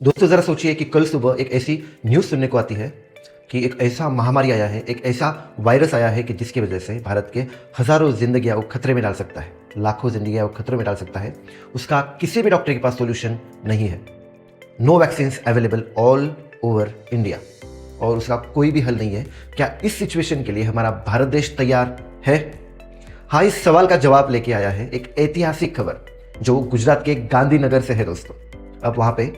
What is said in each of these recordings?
दोस्तों ज़रा सोचिए कि कल सुबह एक ऐसी न्यूज़ सुनने को आती है कि एक ऐसा महामारी आया है, एक ऐसा वायरस आया है कि जिसकी वजह से भारत के हज़ारों ज़िंदगियाँ वो खतरे में डाल सकता है, लाखों ज़िंदगियाँ वो खतरे में डाल सकता है। उसका किसी भी डॉक्टर के पास सॉल्यूशन नहीं है। No vaccines available all over India और उसका कोई भी हल नहीं है। क्या इस सिचुएशन के लिए हमारा भारत देश तैयार है? हाँ, इस सवाल का जवाब लेके आया है एक ऐतिहासिक खबर जो गुजरात के गांधीनगर से है दोस्तों। अब वहाँ पे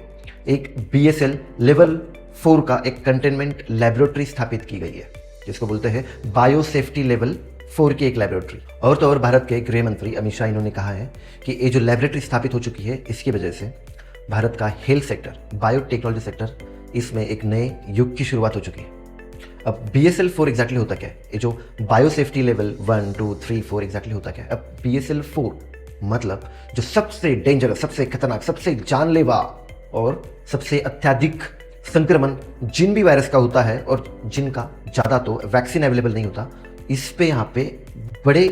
एक BSL लेवल 4 का एक कंटेनमेंट लेबोरेटरी स्थापित की गई है, जिसको बोलते हैं बायो सेफ्टी लेवल 4 की एक लेबोरेटरी। और तो और भारत के गृह मंत्री अमित शाह इन्होंने कहा है कि ये जो लेबोरेटरी स्थापित हो चुकी है, इसकी वजह से भारत का हेल्थ सेक्टर, बायोटेक्नोलॉजी सेक्टर, इसमें एक नए युग की शुरुआत हो चुकी है। अब BSL 4 एग्जैक्टली होता क्या है? ये जो बायो सेफ्टी लेवल 1, 2, 3, 4 एग्जैक्टली होता क्या है? अब BSL 4 मतलब जो सबसे डेंजरस, सबसे खतरनाक, सबसे जानलेवा और सबसे अत्यधिक संक्रमण जिन भी वायरस का होता है और जिनका ज़्यादा तो वैक्सीन अवेलेबल नहीं होता, इस पे यहाँ पे बड़े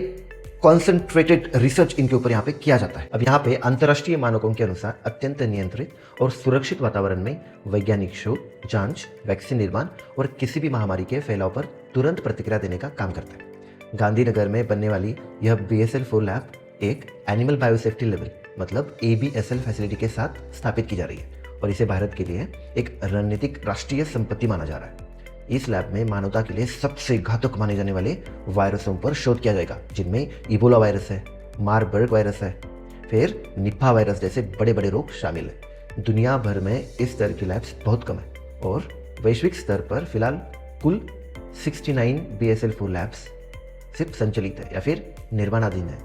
कॉन्सेंट्रेटेड रिसर्च इनके ऊपर यहाँ पे किया जाता है। अब यहाँ पे अंतर्राष्ट्रीय मानकों के अनुसार अत्यंत नियंत्रित और सुरक्षित वातावरण में वैज्ञानिक शोध, जांच, वैक्सीन निर्माण और किसी भी महामारी के फैलाव पर तुरंत प्रतिक्रिया देने का काम करता है। गांधीनगर में बनने वाली यह BSL 4 लैब एक एनिमल बायोसेफ्टी लेवल मतलब ABSL फैसिलिटी के साथ स्थापित की जा रही है और इसे भारत के लिए एक रणनीतिक राष्ट्रीय संपत्ति माना जा रहा है। इस लैब में मानवता के लिए सबसे घातक माने जाने वाले वायरसों पर शोध किया जाएगा, जिनमें इबोला वायरस है, मारबर्ग वायरस है, फिर निपा वायरस जैसे बड़े बड़े रोग शामिल हैं। दुनिया भर में इस तरह की लैब्स बहुत कम है और वैश्विक स्तर पर फिलहाल कुल 69 BSL 4 लैब्स सिर्फ संचालित है या फिर निर्माणाधीन है।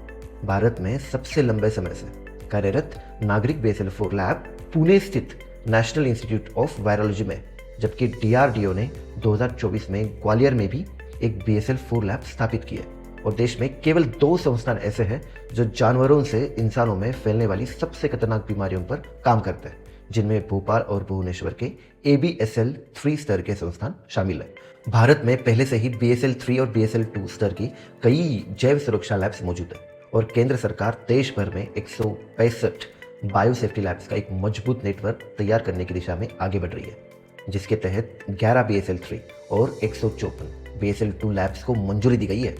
भारत में सबसे लंबे समय से कार्यरत नागरिक BSL 4 लैब पुणे स्थित नेशनल इंस्टीट्यूट ऑफ वायरोलॉजी में, जबकि DRDO ने 2024 में ग्वालियर में भी एक BSL 4 लैब स्थापित की है। और देश में केवल 2 संस्थान ऐसे हैं जो जानवरों से इंसानों में फैलने वाली सबसे खतरनाक बीमारियों पर काम करते हैं, जिनमें भोपाल और भुवनेश्वर के ABSL 3 स्तर के संस्थान शामिल है। भारत में पहले से ही BSL 3 और BSL 2 स्तर की कई जैव सुरक्षा लैब्स मौजूद है और केंद्र सरकार देश भर में 165 बायो सेफ्टी लैब्स का एक मजबूत नेटवर्क तैयार करने की दिशा में आगे बढ़ रही है, जिसके तहत 11 BSL 3 और 154 BSL 2 लैब्स को मंजूरी दी गई है।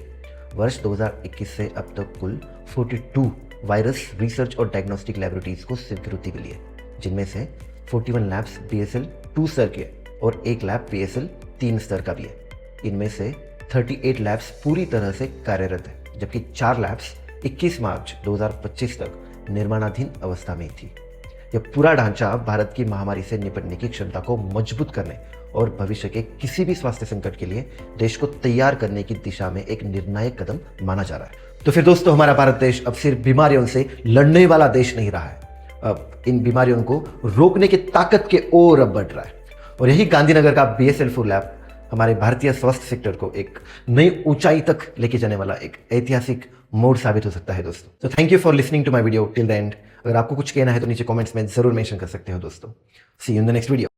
वर्ष 2021 से अब तक कुल 42 वायरस रिसर्च और डायग्नोस्टिक लैबोरेटरीज को स्वीकृति मिली है, जिनमें से 41 लैब्स BSL 2 स्तर के और एक लैब BSL 3 स्तर का भी है। इनमें से 38 लैब्स पूरी तरह से कार्यरत है, जबकि 4 लैब्स 21 मार्च 2025 तक निर्माणाधीन अवस्था में थी। यह पूरा ढांचा भारत की महामारी से निपटने की क्षमता को मजबूत करने और भविष्य के किसी भी स्वास्थ्य संकट के लिए देश को तैयार करने की दिशा में एक निर्णायक कदम माना जा रहा है। तो फिर दोस्तों, हमारा भारत देश अब सिर्फ बीमारियों से लड़ने वाला देश नहीं रहा है, अब इन बीमारियों को रोकने की ताकत के ओर अब बढ़ रहा है। और यही गांधीनगर का BSL 4 लैब हमारे भारतीय स्वास्थ्य सेक्टर को एक नई ऊंचाई तक लेके जाने वाला एक ऐतिहासिक मोड़ साबित हो सकता है दोस्तों। तो thank you for listening to my video till the end. अगर आपको कुछ कहना है तो नीचे कमेंट्स में जरूर मेंशन कर सकते हो दोस्तों। See you in the next video.